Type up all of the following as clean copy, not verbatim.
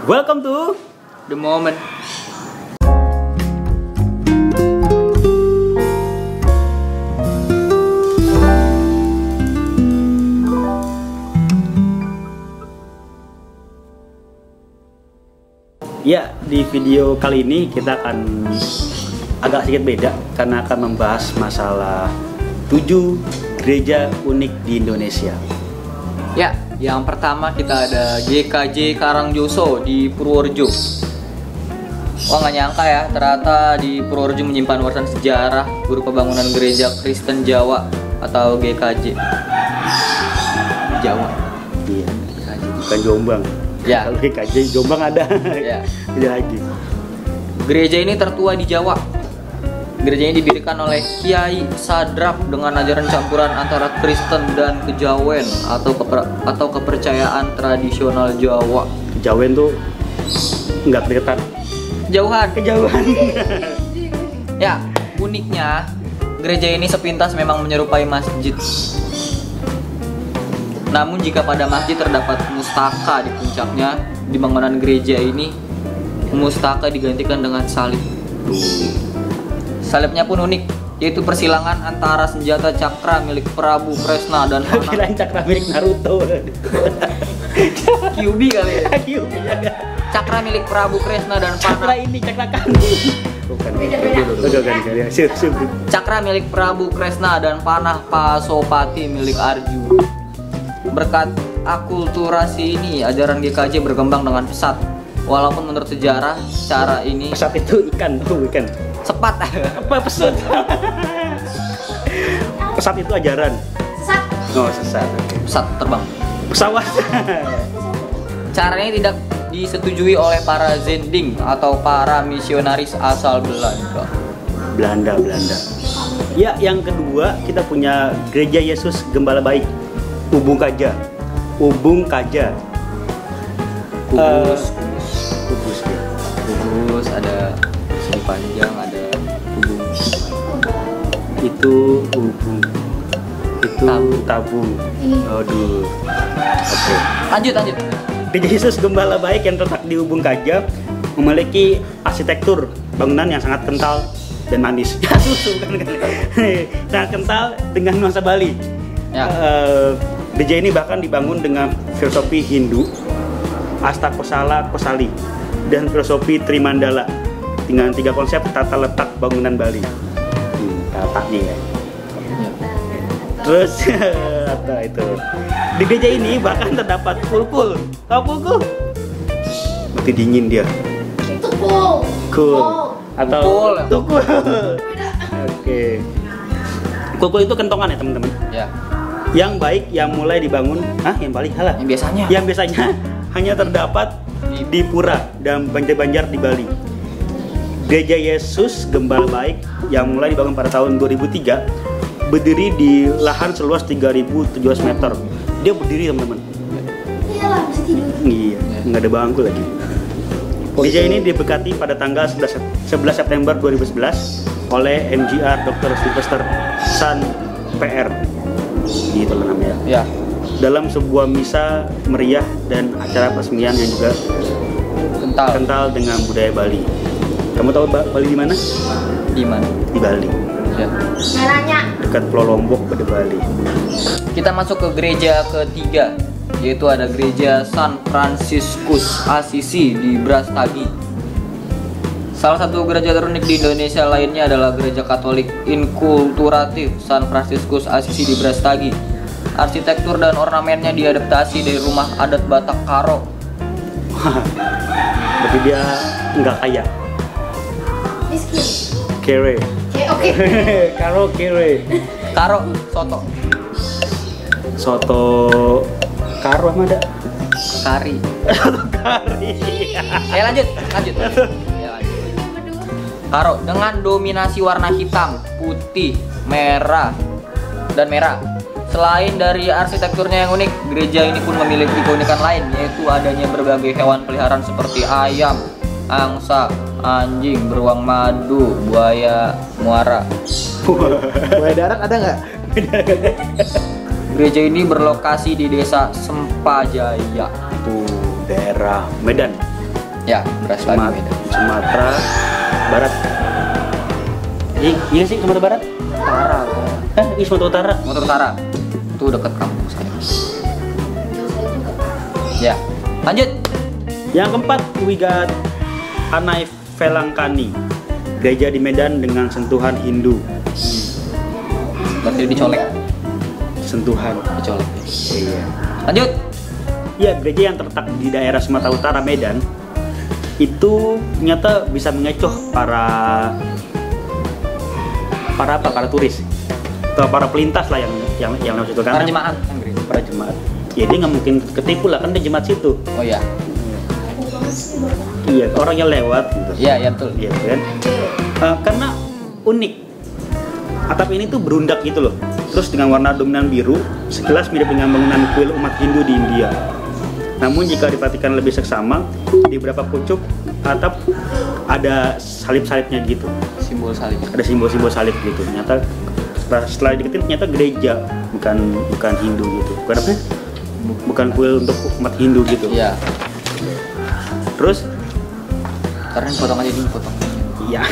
Welcome to The Moment. Ya, di video kali ini kita akan agak sedikit beda karena akan membahas masalah 7 gereja unik di Indonesia. Ya, yang pertama kita ada GKJ Karangjoso di Purworejo. Wah, nggak nyangka ya, ternyata di Purworejo menyimpan warisan sejarah berupa bangunan gereja Kristen Jawa atau GKJ. Jawa. Iya, bukan Jombang. Ya. Kalau GKJ Jombang ada. Ya. Beda lagi. Gereja ini tertua di Jawa. Gereja ini didirikan oleh Kiai Sadrak dengan ajaran campuran antara Kristen dan Kejawen atau kepercayaan tradisional Jawa. Kejawen tuh nggak kelihatan. Kejauhan. Ya, uniknya gereja ini sepintas memang menyerupai masjid. Namun jika pada masjid terdapat mustaka di puncaknya, di bangunan gereja ini mustaka digantikan dengan salib. Salibnya pun unik, yaitu persilangan antara senjata cakra milik Prabu Kresna dan panah. Kirain cakra milik Naruto. Kyuubi kali ya. Kyuubi ya. Cakra milik Prabu Kresna dan Cakra panah. ini cakra kami. Bukan. Beda. Siap. Cakra milik Prabu Kresna dan panah Pasopati milik Arjuna. Berkat akulturasi ini, ajaran GKJ berkembang dengan pesat. Walaupun menurut sejarah, cara ini Pesat itu ikan, ikan. sepat. Apa pesut? Pesat itu ajaran. Sesat. Oh, sesat. Oke. Pesat terbang. Pesawat. Caranya tidak disetujui oleh para zending atau para misionaris asal Belanda. Belanda. Ya, yang kedua kita punya Gereja Yesus Gembala Baik, Ubung Kaja. Kubus ya. Kubus, ada seni panjang, ada kubus. Itu ubung. Itu Tabung. tabung. Aduh. Oke. Lanjut. Gereja Yesus Gembala Baik yang terletak di Ubung Kaja memiliki arsitektur bangunan yang sangat kental dan manis. Susu kan. Sangat kental dengan nuansa Bali. Ya. Gereja ini bahkan dibangun dengan filosofi Hindu, Astakosala Kosali, dan filosofi Trimandala dengan 3 konsep tata letak bangunan Bali. Tataknya ya. Terus apa itu? Di gereja ini bahkan terdapat kulkul. Tahu kulkul? Berarti dingin dia. Tukul. Cool. Atau tukul. Oke. Kulkul itu kentongan ya teman-teman. Ya. Yang baik yang mulai dibangun, yang paling halal. Yang biasanya hanya terdapat di Pura dan Banjar-Banjar di Bali. Gereja Yesus Gembala Baik yang mulai dibangun pada tahun 2003 berdiri di lahan seluas 3.017 meter. Dia berdiri teman-teman. Iyalah, bisa tidur. Iya, nggak ada bangku lagi. Gereja ini diberkati pada tanggal 11 September 2011 oleh MGR Dr. Sylvester San PR. Gitu namanya. Ya. Dalam sebuah misa meriah dan acara peresmian yang juga kental dengan budaya Bali. Kamu tahu Bali di mana? Di mana? Di Bali. Ya. Nanya. Dekat Pulau Lombok pada Bali. Kita masuk ke gereja ketiga, yaitu ada gereja San Franciscus Assisi di Brastagi. Salah satu gereja terunik di Indonesia lainnya adalah gereja Katolik Inkulturatif San Franciscus Assisi di Brastagi. Arsitektur dan ornamennya diadaptasi dari rumah adat Batak Karo. Berarti dia nggak kaya. Miskin. Kere. Oke. Karo kere. Karo soto. Soto karo apa ada? Kari. Kari. Lanjut. Karo dengan dominasi warna hitam, putih, merah, dan merah. Selain dari arsitekturnya yang unik, gereja ini pun memiliki keunikan lain, yaitu adanya berbagai hewan peliharaan seperti ayam, angsa, anjing, beruang madu, buaya, muara. Buaya darat ada nggak? Gereja ini berlokasi di desa Sempajaya. Itu daerah Medan. Ya, Brastagi Medan. Sumatera Barat. Iya sih, Sumatera Barat. Utara. Iya, Sumatera Utara. Sumatera Utara. Itu dekat kampung saya. Ya, lanjut. Yang keempat, we got Anai Velangkani, gereja di Medan dengan sentuhan Hindu. Berarti dicolek. Sentuhan. Dicolek. Iya. Lanjut. Ya, gereja yang terletak di daerah Sumatera Utara Medan itu ternyata bisa mengecoh para turis atau para pelintas lah yang lewat situ kan. Para jemaat. Para jemaat. Ya dia nggak mungkin ketipu lah, kan dia jemaat situ. Oh iya. Iya, orang yang lewat gitu. Iya, ya betul. Iya kan. Karena unik. Atap ini tuh berundak gitu loh. Terus dengan warna dominan biru, sekilas mirip dengan bangunan kuil umat Hindu di India. Namun jika diperhatikan lebih seksama, di beberapa pucuk atap ada salib-salibnya gitu. Simbol salib. Ada simbol-simbol salib gitu. Ternyata setelah deketin ternyata gereja, bukan Hindu gitu. Bukan apa? Bukan kuil untuk umat Hindu gitu. Iya. Terus Karena potong aja dulu, potong. iya.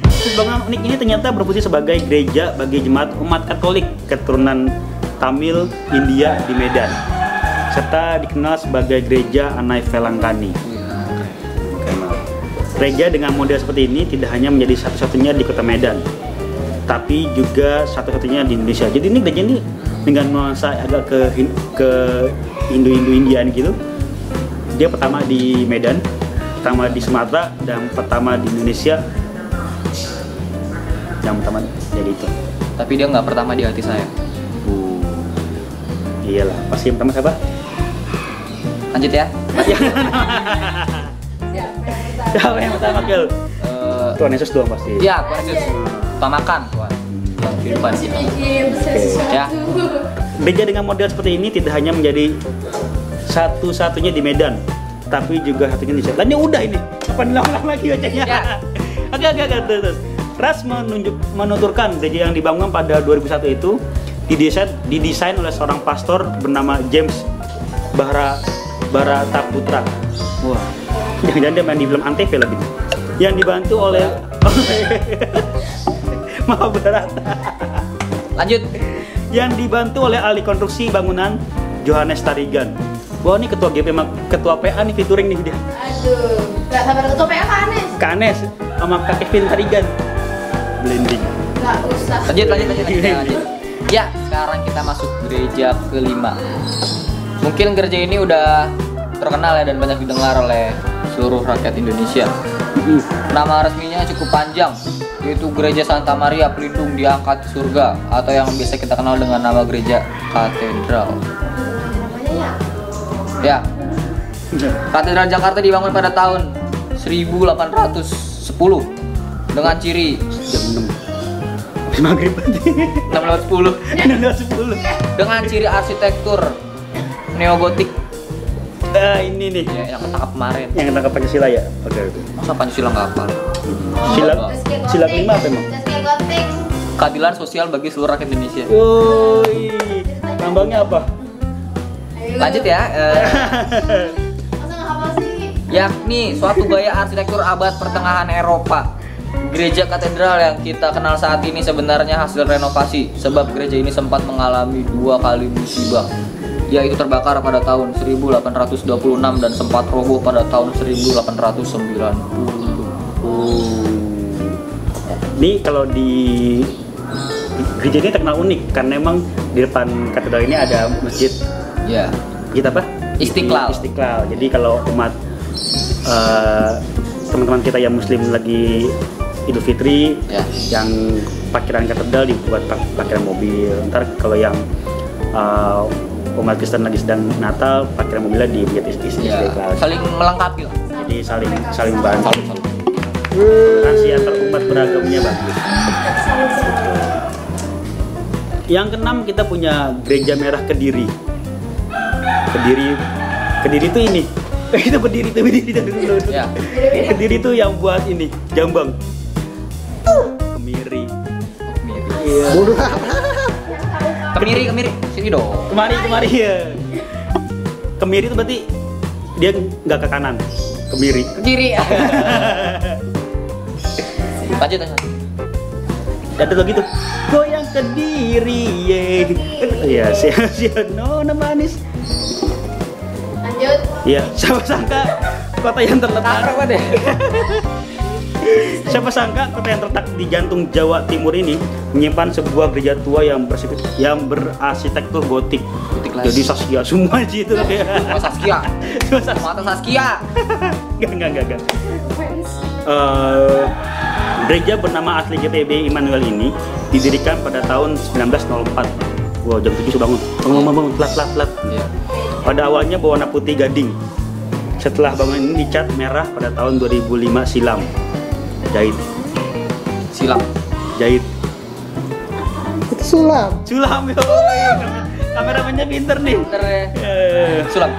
Terus bangunan unik ini ternyata berfungsi sebagai gereja bagi jemaat umat Katolik keturunan Tamil India di Medan, serta dikenal sebagai gereja Anai Velangkani. Gereja dengan model seperti ini tidak hanya menjadi satu-satunya di kota Medan, tapi juga satu-satunya di Indonesia. Jadi ini gereja ini dengan nuansa agak ke Hindu-Indian gitu. Dia pertama di Medan, pertama di Sumatera, dan pertama di Indonesia. Yang pertama jadi itu. Tapi dia nggak pertama di hati saya. Iyalah, pasti yang pertama siapa? Lanjut ya. Siapa yang pertama, Gil? Tuhan Yesus doang pasti. Iya, Tuhan Yesus. Utamakan Tuhan. Yang kehidupan. Ya. Gereja dengan model seperti ini tidak hanya menjadi satu-satunya di Medan, tapi juga satunya di Indonesia. Dan ya udah ini, apa diulang lagi bacanya? Ya. Oke, terus. Ras menuturkan gereja yang dibangun pada 2001 itu didesain oleh seorang pastor bernama James Barataputra. Wah, jangan-jangan dia main di film Antv lagi. Yang dibantu oleh Mahabharata. Lanjut. Yang dibantu oleh ahli konstruksi bangunan Johannes Tarigan. Wah, ini ketua GP, ketua PA nih featuring nih dia. Aduh, nggak sabar ketua PA Kak Anes sama Kak Kevin Tarigan. Blending. Nggak usah. Lanjut. Ya, sekarang kita masuk gereja kelima. Mungkin gereja ini udah terkenal ya dan banyak didengar oleh seluruh rakyat Indonesia. Nama resminya cukup panjang, yaitu Gereja Santa Maria Pelindung Diangkat di Surga, atau yang biasa kita kenal dengan nama Gereja Katedral. Namanya Ya. Katedral Jakarta dibangun pada tahun 1810 dengan ciri Jam 6. Maghrib berarti. 1610 dengan ciri arsitektur neogotik. Ini nih Ya, yang ketangkap kemarin. yang ketangkap Pancasila ya. Oke. Masa Pancasila nggak hafal? Sila kelima apa emang? Gotik. Keadilan sosial bagi seluruh rakyat Indonesia. Yoi. Lambangnya apa? Lanjut ya. Masa nggak hafal sih? Yakni suatu gaya arsitektur abad pertengahan Eropa. Gereja katedral yang kita kenal saat ini sebenarnya hasil renovasi, sebab gereja ini sempat mengalami 2 kali musibah, yaitu terbakar pada tahun 1826 dan sempat roboh pada tahun 1890. Ini kalau di gereja ini terkenal unik karena memang di depan katedral ini ada masjid. Ya. Masjid apa? Istiqlal. Istiqlal. Jadi kalau umat teman-teman kita yang Muslim lagi Idul Fitri, Ya. yang parkiran katedral dibuat parkiran mobil. Ntar kalau yang umat Kristen lagi sedang Natal, parkiran mobilnya di Ya. Istiqlal. Saling melengkapi lah. Jadi saling bantu. Saling. Toleransi antar umat beragamnya bagus. Yang keenam kita punya Gereja Merah Kediri. Kediri itu ini. Itu berdiri dulu. Ya. Kediri itu yang buat ini, Jambang. Kemiri. Iya. Kemiri. Sini dong. Kemari ya. Kemiri itu berarti dia nggak ke kanan, ke kiri. Ke kiri. Lanjut. Ada lagi tuh, goyang ke diri, ya nona manis. Lanjut. Ya, siapa sangka kota yang terletak Siapa sangka kota yang terletak di jantung Jawa Timur ini menyimpan sebuah gereja tua yang berarsitektur gotik. Jadi Saskia semua sih itu ya. Saskia. Mata Saskia. Enggak. Gereja bernama asli GTB Immanuel ini didirikan pada tahun 1904. Wow, jam 7 sudah bangun. Bangun, telat. Iya. Pada awalnya berwarna putih gading. Setelah bangunan ini dicat merah pada tahun 2005 silam. Jahit. Itu sulam. Sulam yo. Kameramennya pinter nih. Pinter ya. Sulam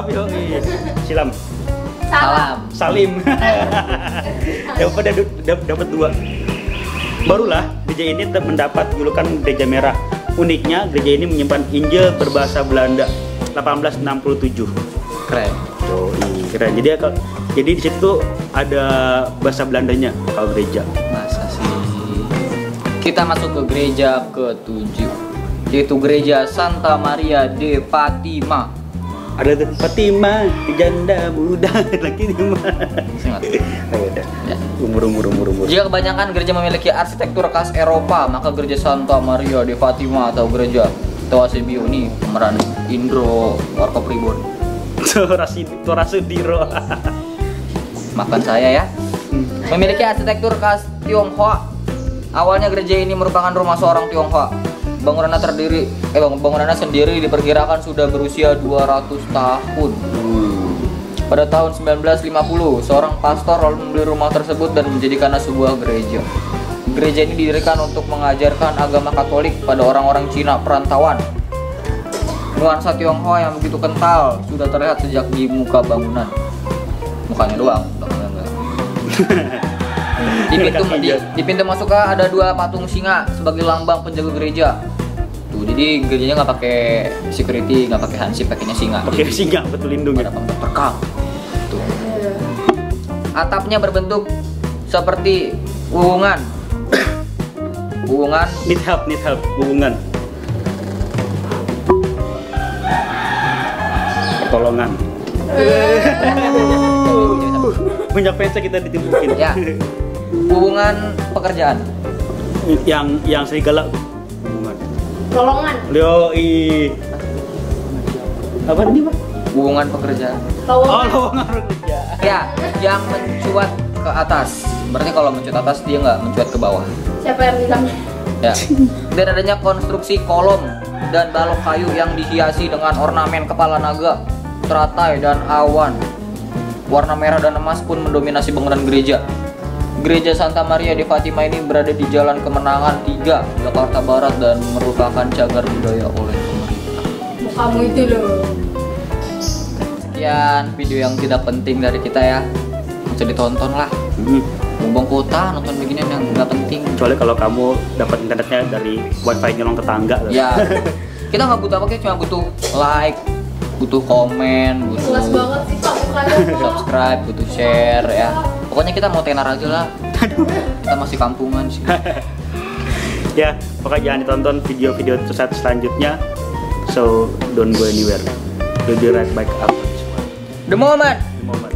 yo. Silam. Salam. Salim. dapat 2. Barulah gereja ini mendapat julukan gereja merah. Uniknya gereja ini menyimpan Injil berbahasa Belanda 1867. Keren. Keren. Jadi di situ ada bahasa Belandanya kalau gereja. Masa sih? Kita masuk ke gereja ke-7, yaitu gereja Santa Maria de Fatima. Ada tuh Fatima, janda muda lagi di mana? Ya. Umur. Jika kebanyakan gereja memiliki arsitektur khas Eropa, maka gereja Santa Maria de Fatima atau gereja Toasebio ini pemeran Indro Warkopribon. Torasudiro. Makan saya ya. Memiliki arsitektur khas Tionghoa. Awalnya gereja ini merupakan rumah seorang Tionghoa. Bangunannya sendiri diperkirakan sudah berusia 200 tahun. Pada tahun 1950, seorang pastor lalu membeli rumah tersebut dan menjadikannya sebuah gereja. Gereja ini didirikan untuk mengajarkan agama Katolik pada orang-orang Cina perantauan. Nuansa Tionghoa yang begitu kental sudah terlihat sejak di muka bangunan. Mukanya doang, belakangnya enggak. Di pintu masuk ada 2 patung singa sebagai lambang penjaga gereja. Tuh, jadi gerejanya nggak pakai security, nggak pakai hansip, pakainya singa. Pakai singa betul lindung ya. Terkam. Tuh. Atapnya berbentuk seperti uwungan. Need help, uwungan. Pertolongan. Banyak fans kita ditimpukin. Ya. Hubungan pekerjaan. Yang serigala hubungan. Lowongan. Apa tadi, Pak? Hubungan pekerjaan. Lowongan pekerjaan. Ya, yang mencuat ke atas. Berarti kalau mencuat atas dia nggak mencuat ke bawah. Siapa yang bilang? Ya. Dan adanya konstruksi kolom dan balok kayu yang dihiasi dengan ornamen kepala naga, teratai dan awan. Warna merah dan emas pun mendominasi bangunan gereja. Gereja Santa Maria de Fatima ini berada di Jalan Kemenangan 3, Jakarta Barat dan merupakan cagar budaya oleh pemerintah. Kamu itu loh. Sekian video yang tidak penting dari kita ya. Bisa ditonton lah. Buang kota nonton beginian yang nggak penting. Kecuali kalau kamu dapat internetnya dari wifi nyolong tetangga. Ya. Kita nggak butuh apa, cuma butuh like, butuh komen, butuh Jelas banget sih Pak mukanya. subscribe, butuh share ya. Pokoknya kita mau tenar aja lah. Kita masih kampungan sih. Ya, pokoknya jangan ditonton video-video selanjutnya. So don't go anywhere. We'll be right back after this one. The moment. The moment.